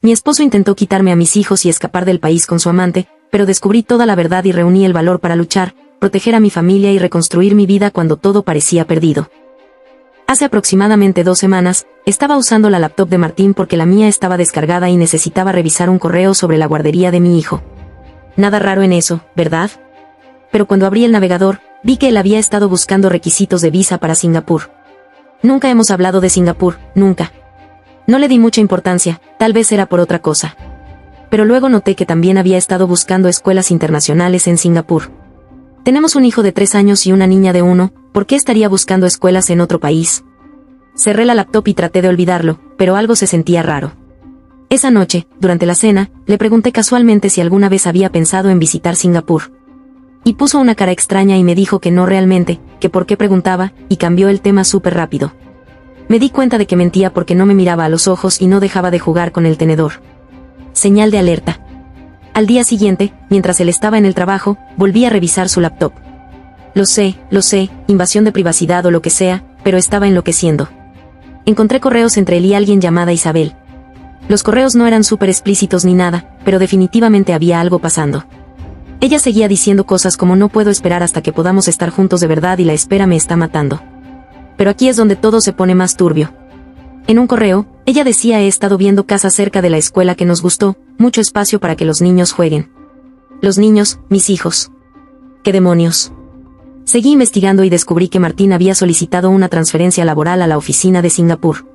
Mi esposo intentó quitarme a mis hijos y escapar del país con su amante, pero descubrí toda la verdad y reuní el valor para luchar, proteger a mi familia y reconstruir mi vida cuando todo parecía perdido. Hace aproximadamente 2 semanas, estaba usando la laptop de Martín porque la mía estaba descargada y necesitaba revisar un correo sobre la guardería de mi hijo. Nada raro en eso, ¿verdad? Pero cuando abrí el navegador, vi que él había estado buscando requisitos de visa para Singapur. Nunca hemos hablado de Singapur, nunca. No le di mucha importancia, tal vez era por otra cosa. Pero luego noté que también había estado buscando escuelas internacionales en Singapur. Tenemos un hijo de 3 años y una niña de 1, ¿por qué estaría buscando escuelas en otro país? Cerré la laptop y traté de olvidarlo, pero algo se sentía raro. Esa noche, durante la cena, le pregunté casualmente si alguna vez había pensado en visitar Singapur. Y puso una cara extraña y me dijo que no realmente, que por qué preguntaba, y cambió el tema súper rápido. Me di cuenta de que mentía porque no me miraba a los ojos y no dejaba de jugar con el tenedor. Señal de alerta. Al día siguiente, mientras él estaba en el trabajo, volví a revisar su laptop. Lo sé, invasión de privacidad o lo que sea, pero estaba enloqueciendo. Encontré correos entre él y alguien llamada Isabel. Los correos no eran súper explícitos ni nada, pero definitivamente había algo pasando. Ella seguía diciendo cosas como no puedo esperar hasta que podamos estar juntos de verdad y la espera me está matando. Pero aquí es donde todo se pone más turbio. En un correo, ella decía he estado viendo casas cerca de la escuela que nos gustó, mucho espacio para que los niños jueguen. Los niños, mis hijos. ¿Qué demonios? Seguí investigando y descubrí que Martín había solicitado una transferencia laboral a la oficina de Singapur.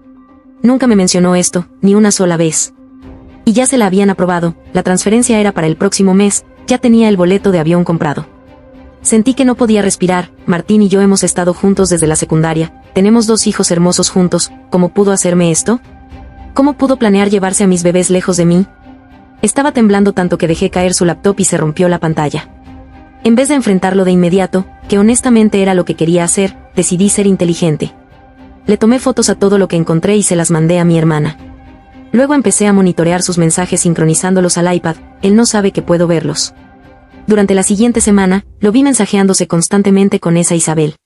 Nunca me mencionó esto, ni una sola vez. Y ya se la habían aprobado, la transferencia era para el próximo mes, ya tenía el boleto de avión comprado. Sentí que no podía respirar. Martín y yo hemos estado juntos desde la secundaria, tenemos 2 hijos hermosos juntos, ¿cómo pudo hacerme esto? ¿Cómo pudo planear llevarse a mis bebés lejos de mí? Estaba temblando tanto que dejé caer su laptop y se rompió la pantalla. En vez de enfrentarlo de inmediato, que honestamente era lo que quería hacer, decidí ser inteligente. Le tomé fotos a todo lo que encontré y se las mandé a mi hermana. Luego empecé a monitorear sus mensajes sincronizándolos al iPad, él no sabe que puedo verlos. Durante la siguiente semana, lo vi mensajeándose constantemente con esa Isabel.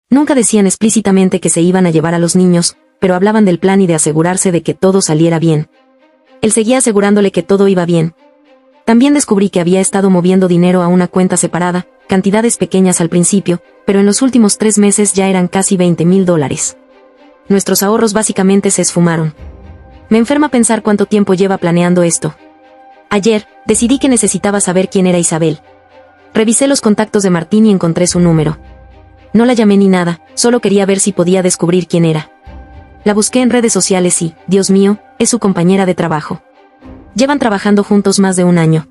Nunca decían explícitamente que se iban a llevar a los niños, pero hablaban del plan y de asegurarse de que todo saliera bien. Él seguía asegurándole que todo iba bien. También descubrí que había estado moviendo dinero a una cuenta separada, cantidades pequeñas al principio, pero en los últimos 3 meses ya eran casi $20,000. Nuestros ahorros básicamente se esfumaron. Me enferma pensar cuánto tiempo lleva planeando esto. Ayer, decidí que necesitaba saber quién era Isabel. Revisé los contactos de Martín y encontré su número. No la llamé ni nada, solo quería ver si podía descubrir quién era. La busqué en redes sociales y, Dios mío, es su compañera de trabajo. Llevan trabajando juntos más de 1 año.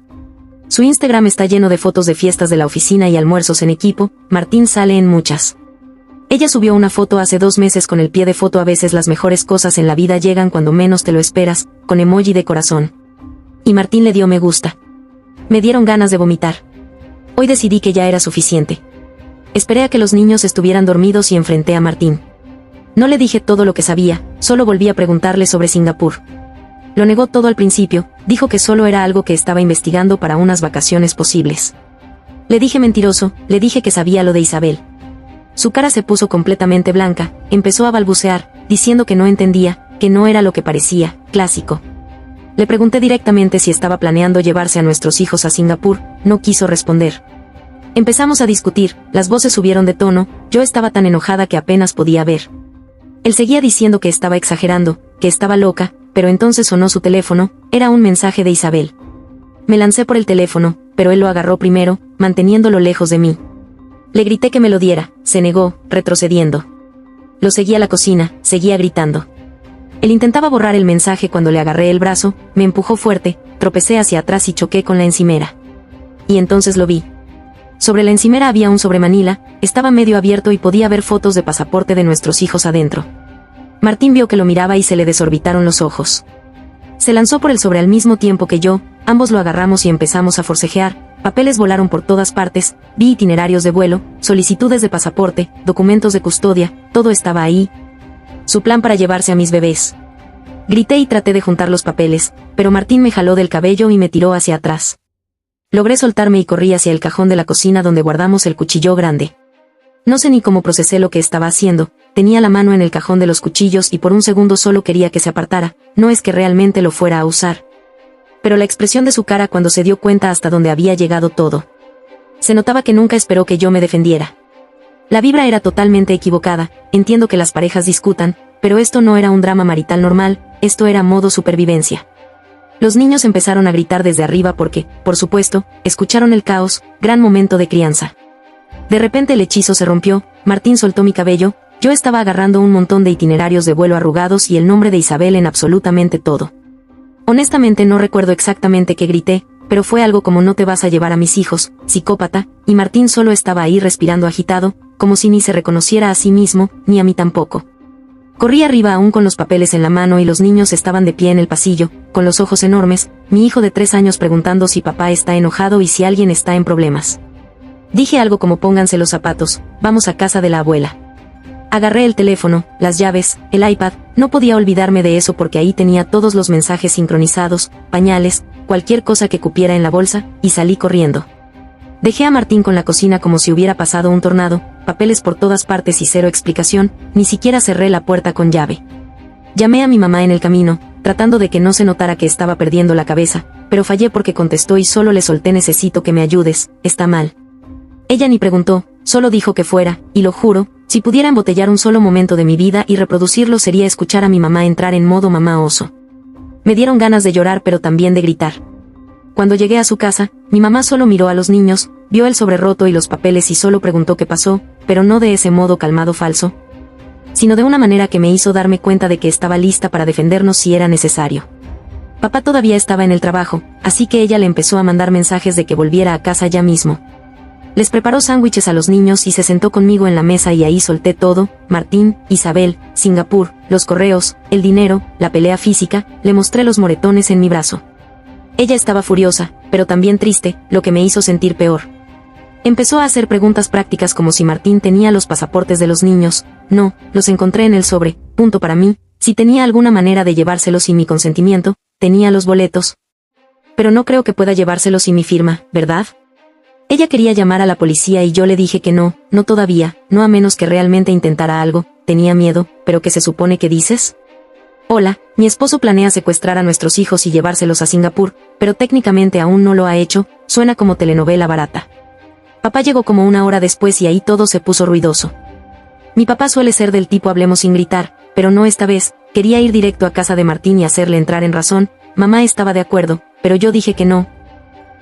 Su Instagram está lleno de fotos de fiestas de la oficina y almuerzos en equipo, Martín sale en muchas. Ella subió una foto hace 2 meses con el pie de foto a veces las mejores cosas en la vida llegan cuando menos te lo esperas, con emoji de corazón. Y Martín le dio me gusta. Me dieron ganas de vomitar. Hoy decidí que ya era suficiente. Esperé a que los niños estuvieran dormidos y enfrenté a Martín. No le dije todo lo que sabía, solo volví a preguntarle sobre Singapur. Lo negó todo al principio, dijo que solo era algo que estaba investigando para unas vacaciones posibles. Le dije mentiroso, le dije que sabía lo de Isabel. Su cara se puso completamente blanca, empezó a balbucear, diciendo que no entendía, que no era lo que parecía, clásico. Le pregunté directamente si estaba planeando llevarse a nuestros hijos a Singapur, no quiso responder. Empezamos a discutir, las voces subieron de tono, yo estaba tan enojada que apenas podía ver. Él seguía diciendo que estaba exagerando, que estaba loca, pero entonces sonó su teléfono, era un mensaje de Isabel. Me lancé por el teléfono, pero él lo agarró primero, manteniéndolo lejos de mí. Le grité que me lo diera, se negó, retrocediendo. Lo seguí a la cocina, seguía gritando. Él intentaba borrar el mensaje cuando le agarré el brazo, me empujó fuerte, tropecé hacia atrás y choqué con la encimera. Y entonces lo vi. Sobre la encimera había un sobremanila, estaba medio abierto y podía ver fotos de pasaporte de nuestros hijos adentro. Martín vio que lo miraba y se le desorbitaron los ojos. Se lanzó por el sobre al mismo tiempo que yo, ambos lo agarramos y empezamos a forcejear, papeles volaron por todas partes, vi itinerarios de vuelo, solicitudes de pasaporte, documentos de custodia, todo estaba ahí. Su plan para llevarse a mis bebés. Grité y traté de juntar los papeles, pero Martín me jaló del cabello y me tiró hacia atrás. Logré soltarme y corrí hacia el cajón de la cocina donde guardamos el cuchillo grande. No sé ni cómo procesé lo que estaba haciendo, tenía la mano en el cajón de los cuchillos y por un segundo solo quería que se apartara, no es que realmente lo fuera a usar. Pero la expresión de su cara cuando se dio cuenta hasta dónde había llegado todo. Se notaba que nunca esperó que yo me defendiera. La vibra era totalmente equivocada, entiendo que las parejas discutan, pero esto no era un drama marital normal, esto era modo supervivencia. Los niños empezaron a gritar desde arriba porque, por supuesto, escucharon el caos, gran momento de crianza. De repente el hechizo se rompió, Martín soltó mi cabello, yo estaba agarrando un montón de itinerarios de vuelo arrugados y el nombre de Isabel en absolutamente todo. Honestamente no recuerdo exactamente qué grité, pero fue algo como no te vas a llevar a mis hijos, psicópata, y Martín solo estaba ahí respirando agitado, como si ni se reconociera a sí mismo, ni a mí tampoco. Corrí arriba aún con los papeles en la mano y los niños estaban de pie en el pasillo, con los ojos enormes, mi hijo de 3 años preguntando si papá está enojado y si alguien está en problemas. Dije algo como pónganse los zapatos, vamos a casa de la abuela. Agarré el teléfono, las llaves, el iPad, no podía olvidarme de eso porque ahí tenía todos los mensajes sincronizados, pañales, cualquier cosa que cupiera en la bolsa, y salí corriendo. Dejé a Martín con la cocina como si hubiera pasado un tornado, papeles por todas partes y cero explicación, ni siquiera cerré la puerta con llave. Llamé a mi mamá en el camino, tratando de que no se notara que estaba perdiendo la cabeza, pero fallé porque contestó y solo le solté necesito que me ayudes, está mal. Ella ni preguntó, solo dijo que fuera, y lo juro, si pudiera embotellar un solo momento de mi vida y reproducirlo sería escuchar a mi mamá entrar en modo mamá oso. Me dieron ganas de llorar pero también de gritar. Cuando llegué a su casa, mi mamá solo miró a los niños, vio el sobre roto y los papeles y solo preguntó qué pasó, pero no de ese modo calmado falso, sino de una manera que me hizo darme cuenta de que estaba lista para defendernos si era necesario. Papá todavía estaba en el trabajo, así que ella le empezó a mandar mensajes de que volviera a casa ya mismo. Les preparó sándwiches a los niños y se sentó conmigo en la mesa y ahí solté todo, Martín, Isabel, Singapur, los correos, el dinero, la pelea física, le mostré los moretones en mi brazo. Ella estaba furiosa, pero también triste, lo que me hizo sentir peor. Empezó a hacer preguntas prácticas como si Martín tenía los pasaportes de los niños, no, los encontré en el sobre, punto para mí, si tenía alguna manera de llevárselos sin mi consentimiento, tenía los boletos. Pero no creo que pueda llevárselos sin mi firma, ¿verdad? Ella quería llamar a la policía y yo le dije que no, no todavía, no a menos que realmente intentara algo, tenía miedo, pero ¿qué se supone que dices? Hola, mi esposo planea secuestrar a nuestros hijos y llevárselos a Singapur, pero técnicamente aún no lo ha hecho, suena como telenovela barata. Papá llegó como 1 hora después y ahí todo se puso ruidoso. Mi papá suele ser del tipo hablemos sin gritar, pero no esta vez, quería ir directo a casa de Martín y hacerle entrar en razón, mamá estaba de acuerdo, pero yo dije que no.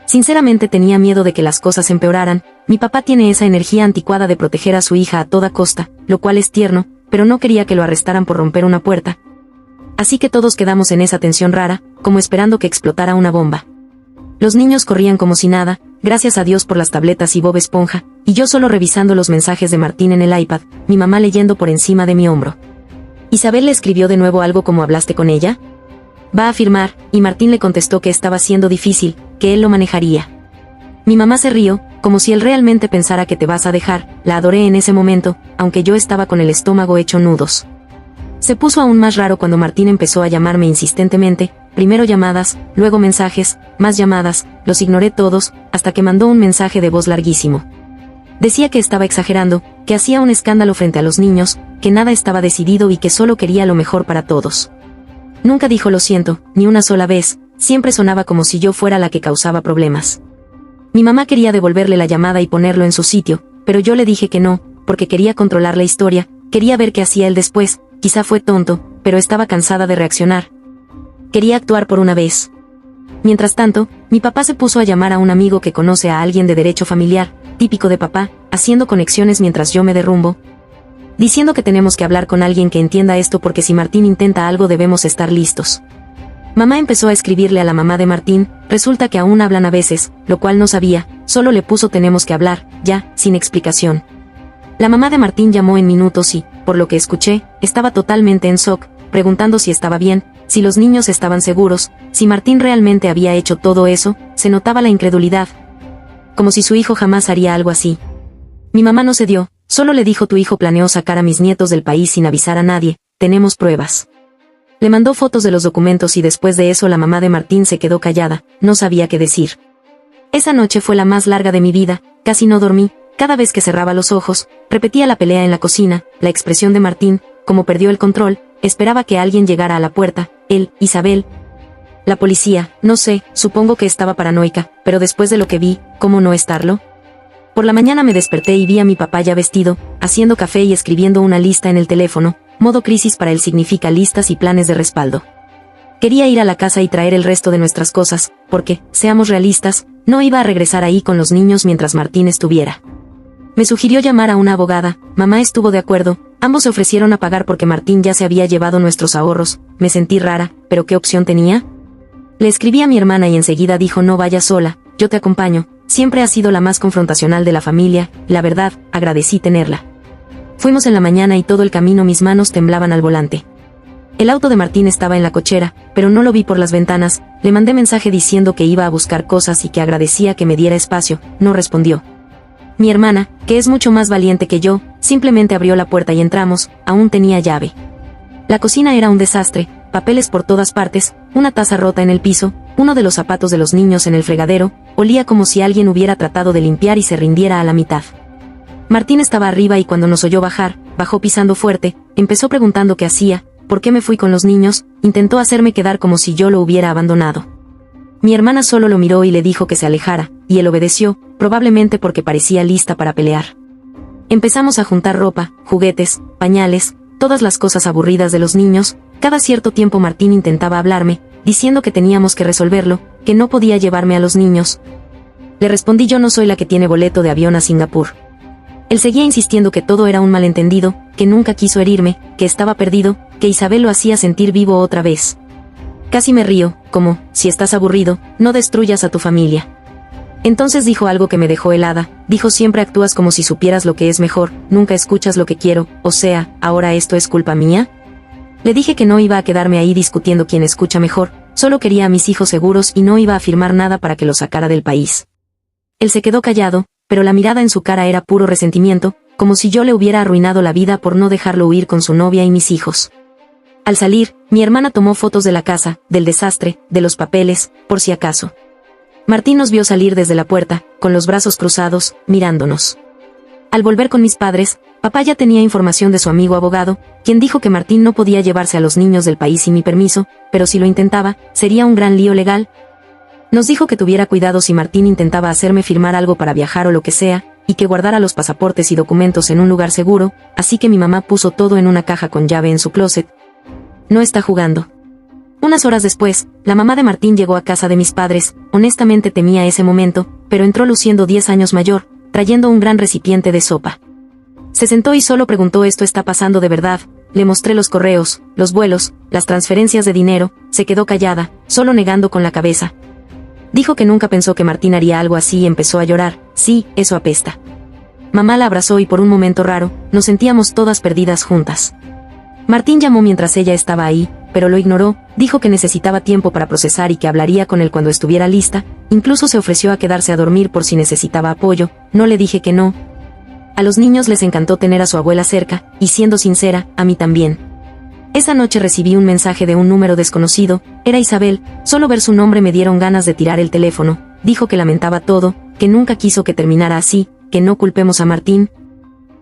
Sinceramente tenía miedo de que las cosas empeoraran, mi papá tiene esa energía anticuada de proteger a su hija a toda costa, lo cual es tierno, pero no quería que lo arrestaran por romper una puerta. Así que todos quedamos en esa tensión rara, como esperando que explotara una bomba. Los niños corrían como si nada, gracias a Dios por las tabletas y Bob Esponja, y yo solo revisando los mensajes de Martín en el iPad, mi mamá leyendo por encima de mi hombro. Isabel le escribió de nuevo algo como ¿hablaste con ella? Va a firmar, y Martín le contestó que estaba siendo difícil, que él lo manejaría. Mi mamá se rió, como si él realmente pensara que te vas a dejar, la adoré en ese momento, aunque yo estaba con el estómago hecho nudos. Se puso aún más raro cuando Martín empezó a llamarme insistentemente, primero llamadas, luego mensajes, más llamadas, los ignoré todos, hasta que mandó un mensaje de voz larguísimo. Decía que estaba exagerando, que hacía un escándalo frente a los niños, que nada estaba decidido y que solo quería lo mejor para todos. Nunca dijo lo siento, ni una sola vez, siempre sonaba como si yo fuera la que causaba problemas. Mi mamá quería devolverle la llamada y ponerlo en su sitio, pero yo le dije que no, porque quería controlar la historia, quería ver qué hacía él después, quizá fue tonto, pero estaba cansada de reaccionar. Quería actuar por una vez. Mientras tanto, mi papá se puso a llamar a un amigo que conoce a alguien de derecho familiar, típico de papá, haciendo conexiones mientras yo me derrumbo, diciendo que tenemos que hablar con alguien que entienda esto porque si Martín intenta algo debemos estar listos. Mamá empezó a escribirle a la mamá de Martín, resulta que aún hablan a veces, lo cual no sabía, solo le puso tenemos que hablar, ya, sin explicación. La mamá de Martín llamó en minutos y, por lo que escuché, estaba totalmente en shock, preguntando si estaba bien, si los niños estaban seguros, si Martín realmente había hecho todo eso, se notaba la incredulidad. Como si su hijo jamás haría algo así. Mi mamá no cedió, solo le dijo tu hijo planeó sacar a mis nietos del país sin avisar a nadie, tenemos pruebas. Le mandó fotos de los documentos y después de eso la mamá de Martín se quedó callada, no sabía qué decir. Esa noche fue la más larga de mi vida, casi no dormí, Cada vez que cerraba los ojos, repetía la pelea en la cocina, la expresión de Martín, como perdió el control, esperaba que alguien llegara a la puerta, él, Isabel. La policía, no sé, supongo que estaba paranoica, pero después de lo que vi, ¿cómo no estarlo? Por la mañana me desperté y vi a mi papá ya vestido, haciendo café y escribiendo una lista en el teléfono. Modo crisis para él significa listas y planes de respaldo. Quería ir a la casa y traer el resto de nuestras cosas, porque, seamos realistas, no iba a regresar ahí con los niños mientras Martín estuviera. Me sugirió llamar a una abogada, mamá estuvo de acuerdo, ambos se ofrecieron a pagar porque Martín ya se había llevado nuestros ahorros. Me sentí rara, pero ¿qué opción tenía? Le escribí a mi hermana y enseguida dijo: no vayas sola, yo te acompaño, siempre has sido la más confrontacional de la familia, y la verdad, agradecí tenerla. Fuimos en la mañana y todo el camino mis manos temblaban al volante. El auto de Martín estaba en la cochera, pero no lo vi por las ventanas. Le mandé mensaje diciendo que iba a buscar cosas y que agradecía que me diera espacio, no respondió. Mi hermana, que es mucho más valiente que yo, simplemente abrió la puerta y entramos, aún tenía llave. La cocina era un desastre, papeles por todas partes, una taza rota en el piso, uno de los zapatos de los niños en el fregadero, olía como si alguien hubiera tratado de limpiar y se rindiera a la mitad. Martín estaba arriba y cuando nos oyó bajar, bajó pisando fuerte, empezó preguntando qué hacía, por qué me fui con los niños, intentó hacerme quedar como si yo lo hubiera abandonado. Mi hermana solo lo miró y le dijo que se alejara, y él obedeció, probablemente porque parecía lista para pelear. Empezamos a juntar ropa, juguetes, pañales, todas las cosas aburridas de los niños. Cada cierto tiempo Martín intentaba hablarme, diciendo que teníamos que resolverlo, que no podía llevarme a los niños. Le respondí: yo no soy la que tiene boleto de avión a Singapur. Él seguía insistiendo que todo era un malentendido, que nunca quiso herirme, que estaba perdido, que Isabel lo hacía sentir vivo otra vez. Casi me río, como: si estás aburrido, no destruyas a tu familia. Entonces dijo algo que me dejó helada, dijo: siempre actúas como si supieras lo que es mejor, nunca escuchas lo que quiero, o sea, ¿ahora esto es culpa mía? Le dije que no iba a quedarme ahí discutiendo quién escucha mejor, solo quería a mis hijos seguros y no iba a firmar nada para que los sacara del país. Él se quedó callado, pero la mirada en su cara era puro resentimiento, como si yo le hubiera arruinado la vida por no dejarlo huir con su novia y mis hijos. Al salir, mi hermana tomó fotos de la casa, del desastre, de los papeles, por si acaso. Martín nos vio salir desde la puerta, con los brazos cruzados, mirándonos. Al volver con mis padres, papá ya tenía información de su amigo abogado, quien dijo que Martín no podía llevarse a los niños del país sin mi permiso, pero si lo intentaba, sería un gran lío legal. Nos dijo que tuviera cuidado si Martín intentaba hacerme firmar algo para viajar o lo que sea, y que guardara los pasaportes y documentos en un lugar seguro, así que mi mamá puso todo en una caja con llave en su closet. No está jugando. Unas horas después, la mamá de Martín llegó a casa de mis padres. Honestamente temía ese momento, pero entró luciendo 10 años mayor, trayendo un gran recipiente de sopa. Se sentó y solo preguntó: ¿esto está pasando de verdad? Le mostré los correos, los vuelos, las transferencias de dinero. Se quedó callada, solo negando con la cabeza. Dijo que nunca pensó que Martín haría algo así y empezó a llorar. Sí, eso apesta. Mamá la abrazó y por un momento raro, nos sentíamos todas perdidas juntas. Martín llamó mientras ella estaba ahí, pero lo ignoró, dijo que necesitaba tiempo para procesar y que hablaría con él cuando estuviera lista, incluso se ofreció a quedarse a dormir por si necesitaba apoyo. No le dije que no. A los niños les encantó tener a su abuela cerca, y siendo sincera, a mí también. Esa noche recibí un mensaje de un número desconocido, era Isabel. Solo ver su nombre me dieron ganas de tirar el teléfono. Dijo que lamentaba todo, que nunca quiso que terminara así, que no culpemos a Martín,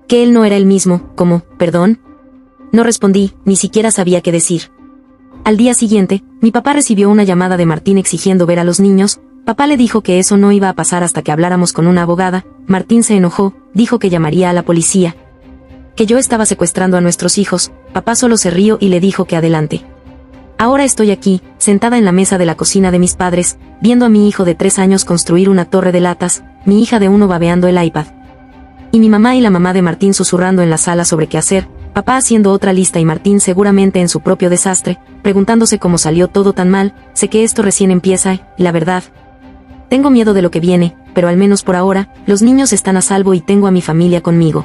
que él no era el mismo. ¿Cómo? ¿Perdón? No respondí, ni siquiera sabía qué decir. Al día siguiente, mi papá recibió una llamada de Martín exigiendo ver a los niños. Papá le dijo que eso no iba a pasar hasta que habláramos con una abogada. Martín se enojó, dijo que llamaría a la policía, que yo estaba secuestrando a nuestros hijos. Papá solo se rió y le dijo que adelante. Ahora estoy aquí, sentada en la mesa de la cocina de mis padres, viendo a mi hijo de 3 años construir una torre de latas, mi hija de 1 babeando el iPad. Y mi mamá y la mamá de Martín susurrando en la sala sobre qué hacer, papá haciendo otra lista y Martín seguramente en su propio desastre, preguntándose cómo salió todo tan mal. Sé que esto recién empieza y, la verdad, tengo miedo de lo que viene, pero al menos por ahora, los niños están a salvo y tengo a mi familia conmigo.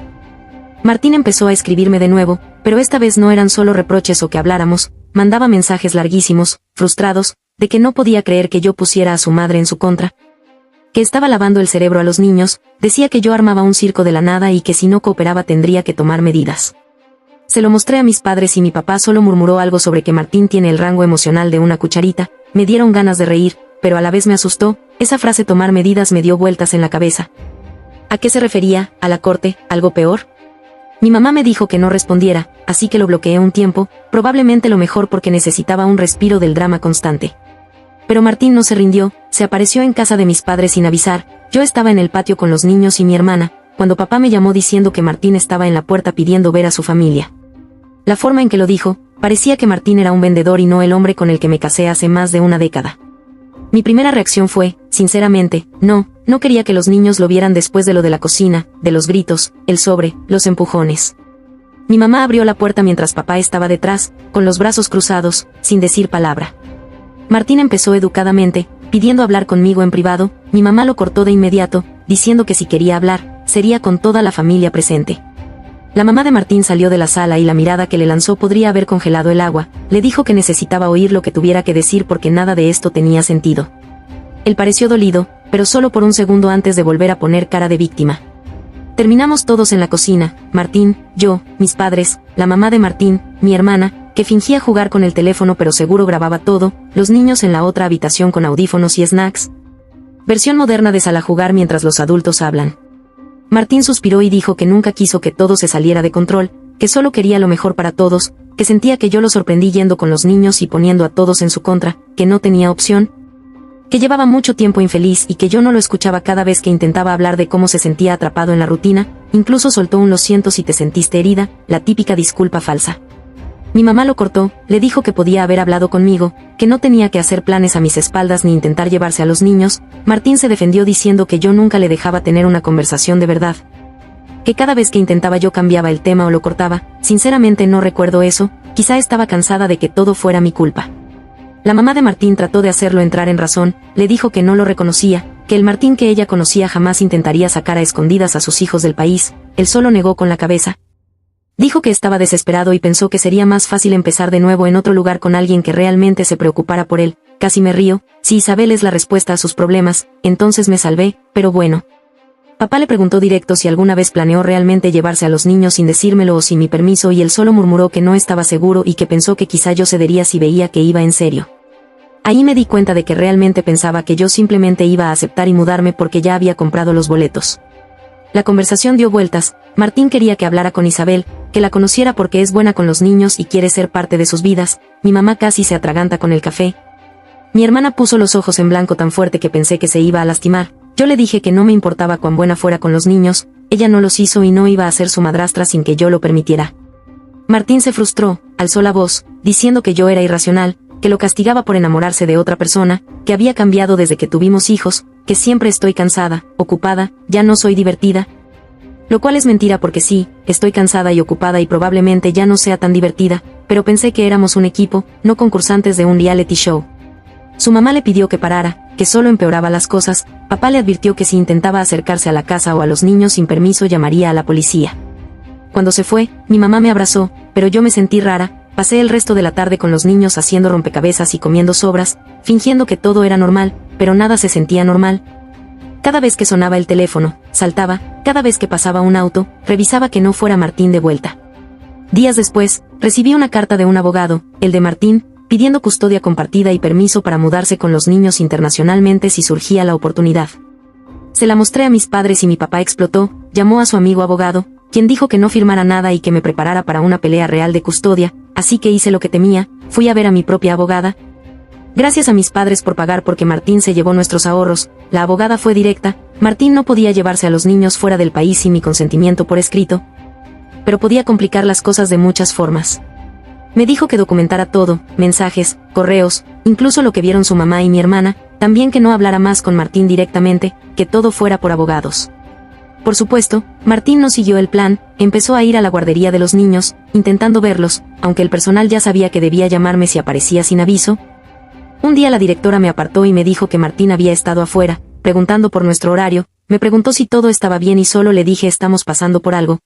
Martín empezó a escribirme de nuevo, pero esta vez no eran solo reproches o que habláramos, mandaba mensajes larguísimos, frustrados, de que no podía creer que yo pusiera a su madre en su contra, que estaba lavando el cerebro a los niños, decía que yo armaba un circo de la nada y que si no cooperaba tendría que tomar medidas. Se lo mostré a mis padres y mi papá solo murmuró algo sobre que Martín tiene el rango emocional de una cucharita. Me dieron ganas de reír, pero a la vez me asustó. Esa frase tomar medidas me dio vueltas en la cabeza. ¿A qué se refería? ¿A la corte? ¿Algo peor? Mi mamá me dijo que no respondiera, así que lo bloqueé un tiempo, probablemente lo mejor porque necesitaba un respiro del drama constante. Pero Martín no se rindió, se apareció en casa de mis padres sin avisar. Yo estaba en el patio con los niños y mi hermana, cuando papá me llamó diciendo que Martín estaba en la puerta pidiendo ver a su familia. La forma en que lo dijo, parecía que Martín era un vendedor y no el hombre con el que me casé hace más de una década. Mi primera reacción fue, sinceramente, no quería que los niños lo vieran después de lo de la cocina, de los gritos, el sobre, los empujones. Mi mamá abrió la puerta mientras papá estaba detrás, con los brazos cruzados, sin decir palabra. Martín empezó educadamente, pidiendo hablar conmigo en privado. Mi mamá lo cortó de inmediato, diciendo que si quería hablar, sería con toda la familia presente. La mamá de Martín salió de la sala y la mirada que le lanzó podría haber congelado el agua. Le dijo que necesitaba oír lo que tuviera que decir porque nada de esto tenía sentido. Él pareció dolido, pero solo por un segundo antes de volver a poner cara de víctima. Terminamos todos en la cocina, Martín, yo, mis padres, la mamá de Martín, mi hermana, que fingía jugar con el teléfono pero seguro grababa todo, los niños en la otra habitación con audífonos y snacks. Versión moderna de sala jugar mientras los adultos hablan. Martín suspiró y dijo que nunca quiso que todo se saliera de control, que solo quería lo mejor para todos, que sentía que yo lo sorprendí yendo con los niños y poniendo a todos en su contra, que no tenía opción, que llevaba mucho tiempo infeliz y que yo no lo escuchaba cada vez que intentaba hablar de cómo se sentía atrapado en la rutina. Incluso soltó un lo siento si te sentiste herida, la típica disculpa falsa. Mi mamá lo cortó, le dijo que podía haber hablado conmigo, que no tenía que hacer planes a mis espaldas ni intentar llevarse a los niños. Martín se defendió diciendo que yo nunca le dejaba tener una conversación de verdad, que cada vez que intentaba yo cambiaba el tema o lo cortaba. Sinceramente no recuerdo eso, quizá estaba cansada de que todo fuera mi culpa. La mamá de Martín trató de hacerlo entrar en razón, le dijo que no lo reconocía, que el Martín que ella conocía jamás intentaría sacar a escondidas a sus hijos del país. Él solo negó con la cabeza. Dijo que estaba desesperado y pensó que sería más fácil empezar de nuevo en otro lugar con alguien que realmente se preocupara por él. Casi me río, si Isabel es la respuesta a sus problemas, entonces me salvé, pero bueno. Papá le preguntó directo si alguna vez planeó realmente llevarse a los niños sin decírmelo o sin mi permiso y él solo murmuró que no estaba seguro y que pensó que quizá yo cedería si veía que iba en serio. Ahí me di cuenta de que realmente pensaba que yo simplemente iba a aceptar y mudarme porque ya había comprado los boletos. La conversación dio vueltas. Martín quería que hablara con Isabel, que la conociera porque es buena con los niños y quiere ser parte de sus vidas. Mi mamá casi se atraganta con el café. Mi hermana puso los ojos en blanco tan fuerte que pensé que se iba a lastimar. Yo le dije que no me importaba cuán buena fuera con los niños, ella no los hizo y no iba a ser su madrastra sin que yo lo permitiera. Martín se frustró, alzó la voz, diciendo que yo era irracional, que lo castigaba por enamorarse de otra persona, que había cambiado desde que tuvimos hijos, que siempre estoy cansada, ocupada, ya no soy divertida. Lo cual es mentira porque sí, estoy cansada y ocupada y probablemente ya no sea tan divertida, pero pensé que éramos un equipo, no concursantes de un reality show. Su mamá le pidió que parara, que solo empeoraba las cosas. Papá le advirtió que si intentaba acercarse a la casa o a los niños sin permiso llamaría a la policía. Cuando se fue, mi mamá me abrazó, pero yo me sentí rara. Pasé el resto de la tarde con los niños haciendo rompecabezas y comiendo sobras, fingiendo que todo era normal, pero nada se sentía normal. Cada vez que sonaba el teléfono, saltaba, cada vez que pasaba un auto, revisaba que no fuera Martín de vuelta. Días después, recibí una carta de un abogado, el de Martín, pidiendo custodia compartida y permiso para mudarse con los niños internacionalmente si surgía la oportunidad. Se la mostré a mis padres y mi papá explotó, llamó a su amigo abogado, quien dijo que no firmara nada y que me preparara para una pelea real de custodia, así que hice lo que temía, fui a ver a mi propia abogada. Gracias a mis padres por pagar porque Martín se llevó nuestros ahorros. La abogada fue directa. Martín no podía llevarse a los niños fuera del país sin mi consentimiento por escrito, pero podía complicar las cosas de muchas formas. Me dijo que documentara todo, mensajes, correos, incluso lo que vieron su mamá y mi hermana, también que no hablara más con Martín directamente, que todo fuera por abogados. Por supuesto, Martín no siguió el plan, empezó a ir a la guardería de los niños, intentando verlos, aunque el personal ya sabía que debía llamarme si aparecía sin aviso. Un día la directora me apartó y me dijo que Martín había estado afuera, preguntando por nuestro horario, me preguntó si todo estaba bien y solo le dije estamos pasando por algo.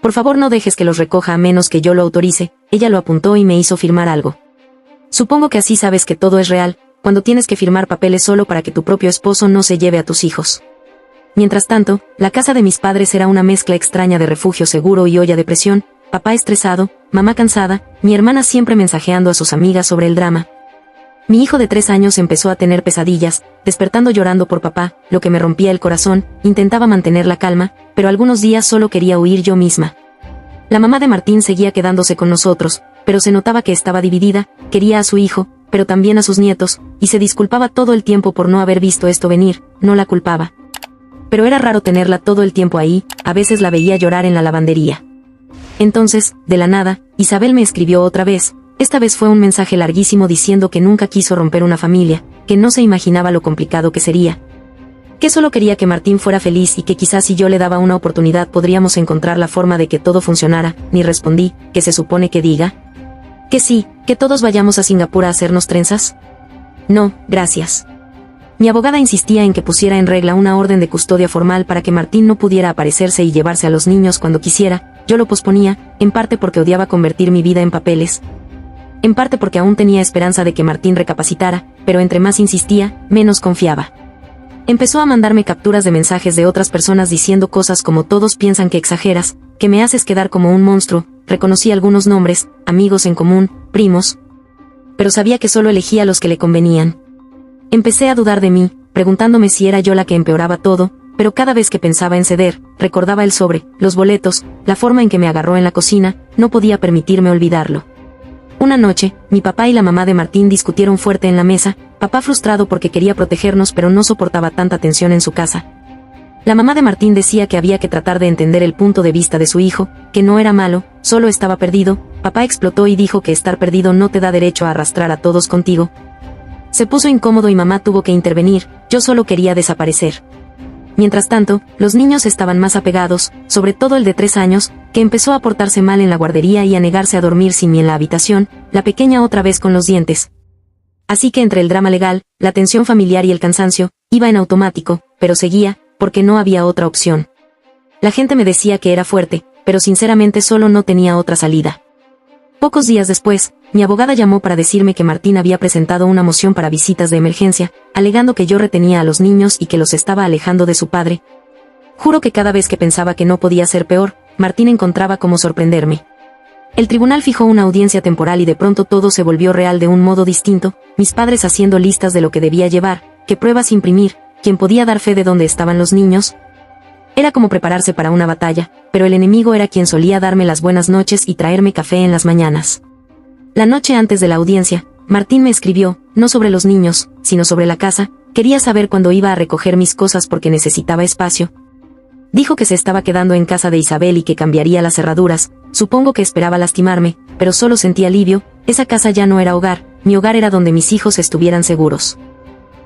Por favor no dejes que los recoja a menos que yo lo autorice. Ella lo apuntó y me hizo firmar algo. Supongo que así sabes que todo es real, cuando tienes que firmar papeles solo para que tu propio esposo no se lleve a tus hijos. Mientras tanto, la casa de mis padres era una mezcla extraña de refugio seguro y olla de presión, papá estresado, mamá cansada, mi hermana siempre mensajeando a sus amigas sobre el drama. Mi hijo de 3 años empezó a tener pesadillas, despertando llorando por papá, lo que me rompía el corazón. Intentaba mantener la calma, pero algunos días solo quería huir yo misma. La mamá de Martín seguía quedándose con nosotros, pero se notaba que estaba dividida, quería a su hijo, pero también a sus nietos, y se disculpaba todo el tiempo por no haber visto esto venir. No la culpaba. Pero era raro tenerla todo el tiempo ahí, a veces la veía llorar en la lavandería. Entonces, de la nada, Isabel me escribió otra vez. Esta vez fue un mensaje larguísimo diciendo que nunca quiso romper una familia, que no se imaginaba lo complicado que sería, que solo quería que Martín fuera feliz y que quizás si yo le daba una oportunidad podríamos encontrar la forma de que todo funcionara. Ni respondí. ¿Qué se supone que diga? ¿Que sí, que todos vayamos a Singapur a hacernos trenzas? No, gracias. Mi abogada insistía en que pusiera en regla una orden de custodia formal para que Martín no pudiera aparecerse y llevarse a los niños cuando quisiera. Yo lo posponía, en parte porque odiaba convertir mi vida en papeles, en parte porque aún tenía esperanza de que Martín recapacitara, pero entre más insistía, menos confiaba. Empezó a mandarme capturas de mensajes de otras personas diciendo cosas como todos piensan que exageras, que me haces quedar como un monstruo. Reconocí algunos nombres, amigos en común, primos, pero sabía que solo elegía los que le convenían. Empecé a dudar de mí, preguntándome si era yo la que empeoraba todo, pero cada vez que pensaba en ceder, recordaba el sobre, los boletos, la forma en que me agarró en la cocina. No podía permitirme olvidarlo. Una noche, mi papá y la mamá de Martín discutieron fuerte en la mesa, papá frustrado porque quería protegernos pero no soportaba tanta tensión en su casa. La mamá de Martín decía que había que tratar de entender el punto de vista de su hijo, que no era malo, solo estaba perdido. Papá explotó y dijo que estar perdido no te da derecho a arrastrar a todos contigo. Se puso incómodo y mamá tuvo que intervenir. Yo solo quería desaparecer. Mientras tanto, los niños estaban más apegados, sobre todo el de 3 años, que empezó a portarse mal en la guardería y a negarse a dormir sin mí en la habitación, la pequeña otra vez con los dientes. Así que entre el drama legal, la tensión familiar y el cansancio, iba en automático, pero seguía, porque no había otra opción. La gente me decía que era fuerte, pero sinceramente solo no tenía otra salida. Pocos días después, mi abogada llamó para decirme que Martín había presentado una moción para visitas de emergencia, alegando que yo retenía a los niños y que los estaba alejando de su padre. Juro que cada vez que pensaba que no podía ser peor, Martín encontraba cómo sorprenderme. El tribunal fijó una audiencia temporal y de pronto todo se volvió real de un modo distinto, mis padres haciendo listas de lo que debía llevar, qué pruebas imprimir, quién podía dar fe de dónde estaban los niños. Era como prepararse para una batalla, pero el enemigo era quien solía darme las buenas noches y traerme café en las mañanas. La noche antes de la audiencia, Martín me escribió, no sobre los niños, sino sobre la casa. Quería saber cuándo iba a recoger mis cosas porque necesitaba espacio. Dijo que se estaba quedando en casa de Isabel y que cambiaría las cerraduras. Supongo que esperaba lastimarme, pero solo sentí alivio. Esa casa ya no era hogar, mi hogar era donde mis hijos estuvieran seguros.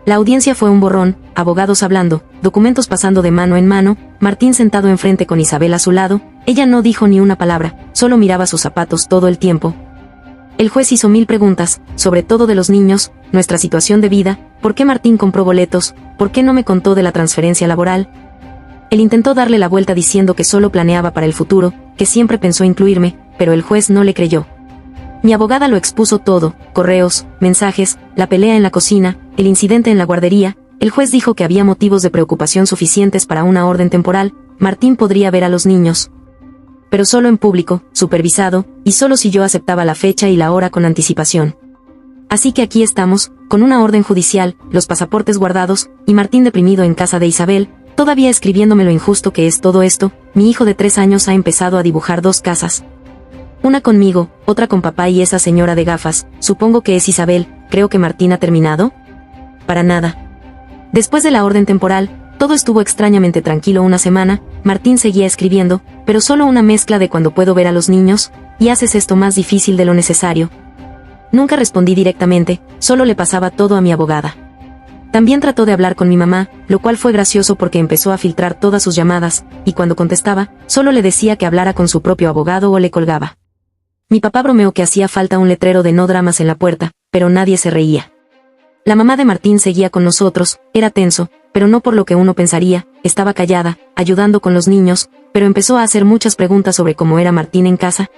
La audiencia fue un borrón, abogados hablando, documentos pasando de mano en mano, Martín sentado enfrente con Isabel a su lado. Ella no dijo ni una palabra, solo miraba sus zapatos todo el tiempo. El juez hizo 1000 preguntas, sobre todo de los niños, nuestra situación de vida, por qué Martín compró boletos, por qué no me contó de la transferencia laboral. Él intentó darle la vuelta diciendo que solo planeaba para el futuro, que siempre pensó incluirme, pero el juez no le creyó. Mi abogada lo expuso todo, correos, mensajes, la pelea en la cocina, el incidente en la guardería. El juez dijo que había motivos de preocupación suficientes para una orden temporal. Martín podría ver a los niños, pero solo en público, supervisado, y solo si yo aceptaba la fecha y la hora con anticipación. Así que aquí estamos, con una orden judicial, los pasaportes guardados, y Martín deprimido en casa de Isabel, todavía escribiéndome lo injusto que es todo esto. Mi hijo de 3 años ha empezado a dibujar 2 casas. Una conmigo, otra con papá y esa señora de gafas, supongo que es Isabel. ¿Creo que Martín ha terminado? Para nada. Después de la orden temporal, todo estuvo extrañamente tranquilo una semana. Martín seguía escribiendo, pero solo una mezcla de cuando puedo ver a los niños, y haces esto más difícil de lo necesario. Nunca respondí directamente, solo le pasaba todo a mi abogada. También trató de hablar con mi mamá, lo cual fue gracioso porque empezó a filtrar todas sus llamadas, y cuando contestaba, solo le decía que hablara con su propio abogado o le colgaba. Mi papá bromeó que hacía falta un letrero de no dramas en la puerta, pero nadie se reía. La mamá de Martín seguía con nosotros, era tenso, pero no por lo que uno pensaría. Estaba callada, ayudando con los niños, pero empezó a hacer muchas preguntas sobre cómo era Martín en casa.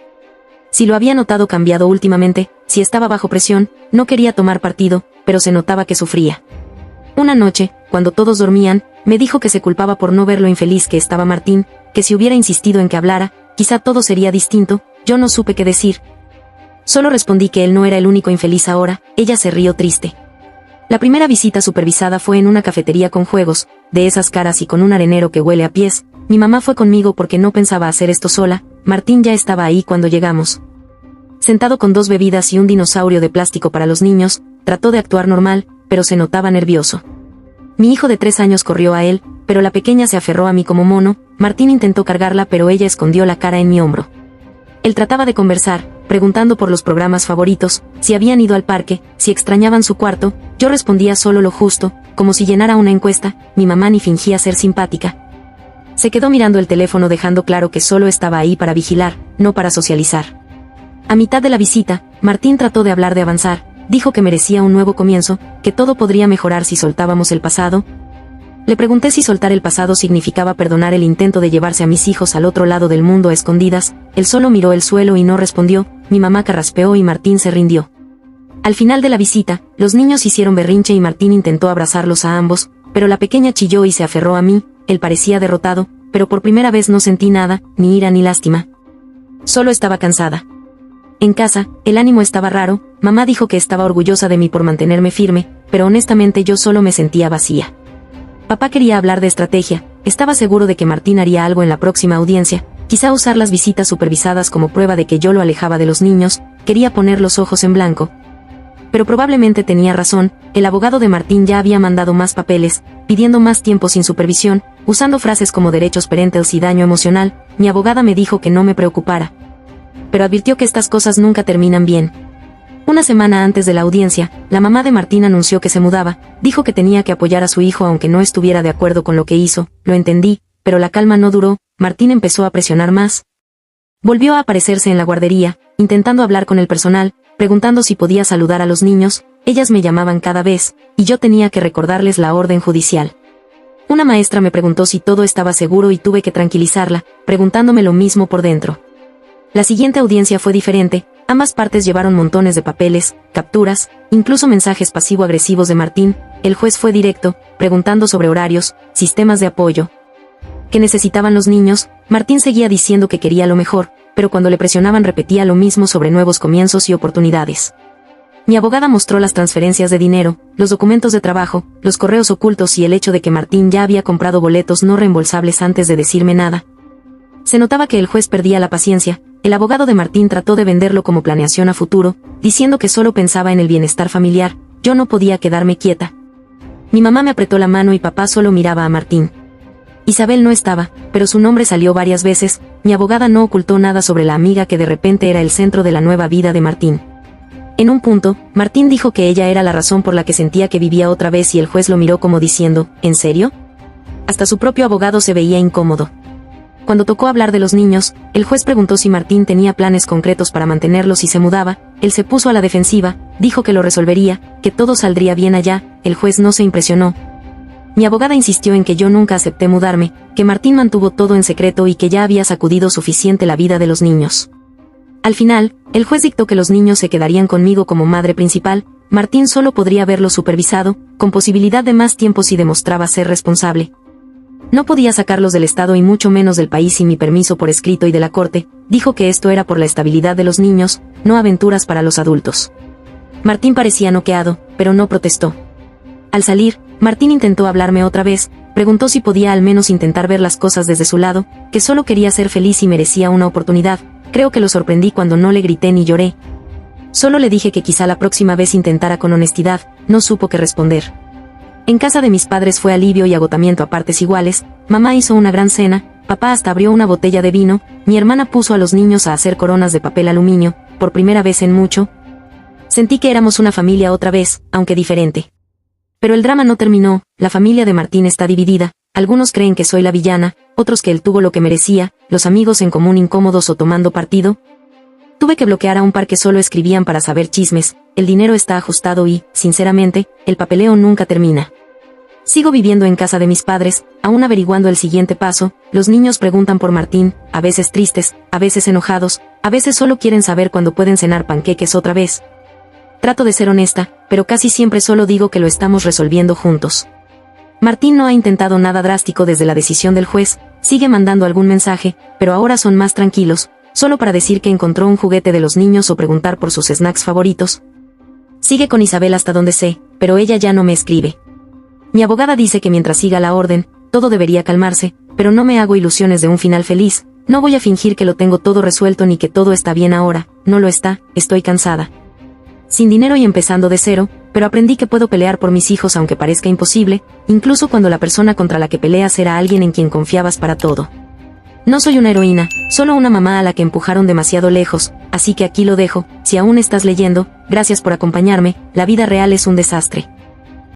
Si lo había notado cambiado últimamente, si estaba bajo presión. No quería tomar partido, pero se notaba que sufría. Una noche, cuando todos dormían, me dijo que se culpaba por no ver lo infeliz que estaba Martín, que si hubiera insistido en que hablara, quizá todo sería distinto. Yo no supe qué decir. Solo respondí que él no era el único infeliz ahora. Ella se rió triste. La primera visita supervisada fue en una cafetería con juegos, de esas caras y con un arenero que huele a pies. Mi mamá fue conmigo porque no pensaba hacer esto sola. Martín ya estaba ahí cuando llegamos. Sentado con 2 bebidas y un dinosaurio de plástico para los niños, trató de actuar normal, pero se notaba nervioso. Mi hijo de 3 años corrió a él, pero la pequeña se aferró a mí como mono. Martín intentó cargarla, pero ella escondió la cara en mi hombro. Él trataba de conversar, preguntando por los programas favoritos, si habían ido al parque, si extrañaban su cuarto. Yo respondía solo lo justo, como si llenara una encuesta. Mi mamá ni fingía ser simpática. Se quedó mirando el teléfono, dejando claro que solo estaba ahí para vigilar, no para socializar. A mitad de la visita, Martín trató de hablar, de avanzar. Dijo que merecía un nuevo comienzo, que todo podría mejorar si soltábamos el pasado. Le pregunté si soltar el pasado significaba perdonar el intento de llevarse a mis hijos al otro lado del mundo a escondidas. Él solo miró el suelo y no respondió. Mi mamá carraspeó y Martín se rindió. Al final de la visita, los niños hicieron berrinche y Martín intentó abrazarlos a ambos, pero la pequeña chilló y se aferró a mí. Él parecía derrotado, pero por primera vez no sentí nada, ni ira ni lástima. Solo estaba cansada. En casa, el ánimo estaba raro. Mamá dijo que estaba orgullosa de mí por mantenerme firme, pero honestamente yo solo me sentía vacía. Papá quería hablar de estrategia. Estaba seguro de que Martín haría algo en la próxima audiencia, quizá usar las visitas supervisadas como prueba de que yo lo alejaba de los niños. Quería poner los ojos en blanco. Pero probablemente tenía razón. El abogado de Martín ya había mandado más papeles, pidiendo más tiempo sin supervisión, usando frases como derechos parentales y daño emocional. Mi abogada me dijo que no me preocupara, pero advirtió que estas cosas nunca terminan bien. Una semana antes de la audiencia, la mamá de Martín anunció que se mudaba. Dijo que tenía que apoyar a su hijo aunque no estuviera de acuerdo con lo que hizo. Lo entendí, pero la calma no duró. Martín empezó a presionar más. Volvió a aparecerse en la guardería, intentando hablar con el personal, preguntando si podía saludar a los niños. Ellas me llamaban cada vez, y yo tenía que recordarles la orden judicial. Una maestra me preguntó si todo estaba seguro y tuve que tranquilizarla, preguntándome lo mismo por dentro. La siguiente audiencia fue diferente. Ambas partes llevaron montones de papeles, capturas, incluso mensajes pasivo-agresivos de Martín. El juez fue directo, preguntando sobre horarios, sistemas de apoyo. ¿Qué necesitaban los niños? Martín seguía diciendo que quería lo mejor, pero cuando le presionaban repetía lo mismo sobre nuevos comienzos y oportunidades. Mi abogada mostró las transferencias de dinero, los documentos de trabajo, los correos ocultos y el hecho de que Martín ya había comprado boletos no reembolsables antes de decirme nada. Se notaba que el juez perdía la paciencia. El abogado de Martín trató de venderlo como planeación a futuro, diciendo que solo pensaba en el bienestar familiar. Yo no podía quedarme quieta. Mi mamá me apretó la mano y papá solo miraba a Martín. Isabel no estaba, pero su nombre salió varias veces. Mi abogada no ocultó nada sobre la amiga que de repente era el centro de la nueva vida de Martín. En un punto, Martín dijo que ella era la razón por la que sentía que vivía otra vez y el juez lo miró como diciendo, ¿en serio? Hasta su propio abogado se veía incómodo. Cuando tocó hablar de los niños, el juez preguntó si Martín tenía planes concretos para mantenerlos si se mudaba. Él se puso a la defensiva, dijo que lo resolvería, que todo saldría bien allá. El juez no se impresionó. Mi abogada insistió en que yo nunca acepté mudarme, que Martín mantuvo todo en secreto y que ya había sacudido suficiente la vida de los niños. Al final, el juez dictó que los niños se quedarían conmigo como madre principal. Martín solo podría verlos supervisado, con posibilidad de más tiempo si demostraba ser responsable. No podía sacarlos del estado y mucho menos del país sin mi permiso por escrito y de la corte. Dijo que esto era por la estabilidad de los niños, no aventuras para los adultos. Martín parecía noqueado, pero no protestó. Al salir, Martín intentó hablarme otra vez, preguntó si podía al menos intentar ver las cosas desde su lado, que solo quería ser feliz y merecía una oportunidad. Creo que lo sorprendí cuando no le grité ni lloré. Solo le dije que quizá la próxima vez intentara con honestidad. No supo qué responder. En casa de mis padres fue alivio y agotamiento a partes iguales. Mamá hizo una gran cena, papá hasta abrió una botella de vino, mi hermana puso a los niños a hacer coronas de papel aluminio, por primera vez en mucho. Sentí que éramos una familia otra vez, aunque diferente. Pero el drama no terminó. La familia de Martín está dividida. Algunos creen que soy la villana, otros que él tuvo lo que merecía, los amigos en común incómodos o tomando partido. Tuve que bloquear a un par que solo escribían para saber chismes. El dinero está ajustado y, sinceramente, el papeleo nunca termina. Sigo viviendo en casa de mis padres, aún averiguando el siguiente paso. Los niños preguntan por Martín, a veces tristes, a veces enojados, a veces solo quieren saber cuándo pueden cenar panqueques otra vez. Trato de ser honesta, pero casi siempre solo digo que lo estamos resolviendo juntos. Martín no ha intentado nada drástico desde la decisión del juez, sigue mandando algún mensaje, pero ahora son más tranquilos. solo para decir que encontró un juguete de los niños o preguntar por sus snacks favoritos. Sigue con Isabel hasta donde sé, pero ella ya no me escribe. Mi abogada dice que mientras siga la orden, todo debería calmarse, pero no me hago ilusiones de un final feliz. No voy a fingir que lo tengo todo resuelto ni que todo está bien ahora, no lo está, estoy cansada. Sin dinero y empezando de cero, pero aprendí que puedo pelear por mis hijos aunque parezca imposible, incluso cuando la persona contra la que peleas era alguien en quien confiabas para todo. No soy una heroína, solo una mamá a la que empujaron demasiado lejos, así que aquí lo dejo. Si aún estás leyendo, gracias por acompañarme, la vida real es un desastre.